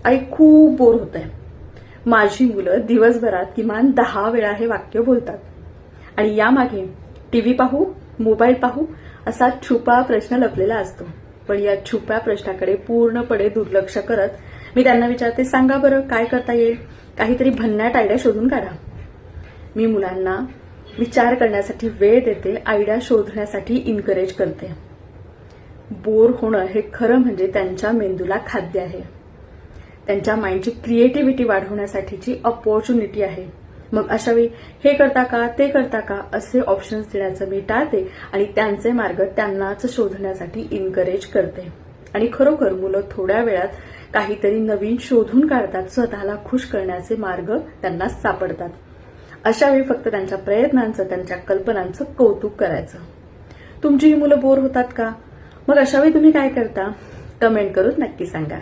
आई खूप बोर होतंय. माझी मुलं दिवसभरात किमान 10 वेळा हे वाक्य बोलतात. आणि यामागे टीव्ही पाहू, मोबाईल पाहू असा छुपा प्रश्न लपलेला असतो. पण या छुप्या प्रश्नाकडे पूर्णपणे दुर्लक्ष करत मी त्यांना विचारते, सांगा बरं काय करता येईल? काहीतरी भन्नाट आयडिया शोधून काढा. मी मुलांना विचार करण्यासाठी वेळ देते, आयडिया शोधण्यासाठी इन्करेज करते. बोर होणं हे खरं म्हणजे त्यांच्या मेंदूला खाद्य आहे. त्यांच्या माइंडची क्रिएटिव्हिटी वाढवण्यासाठीची अपॉर्च्युनिटी आहे. मग अशावेळी हे करता का, ते करता का असे ऑप्शन्स देण्याचं मी टाळते आणि त्यांचे मार्ग त्यांनाच शोधण्यासाठी इन्करेज करते. आणि खरोखर मुलं थोड्या वेळात काहीतरी नवीन शोधून काढतात. स्वतःला खुश करण्याचे मार्ग त्यांना सापडतात. अशावेळी फक्त त्यांच्या प्रयत्नांचं, त्यांच्या कल्पनांचं कौतुक करायचं. तुमची ही मुलं बोर होतात का? मग अशावेळी तुम्ही काय करता? कमेंट करून नक्की सांगा.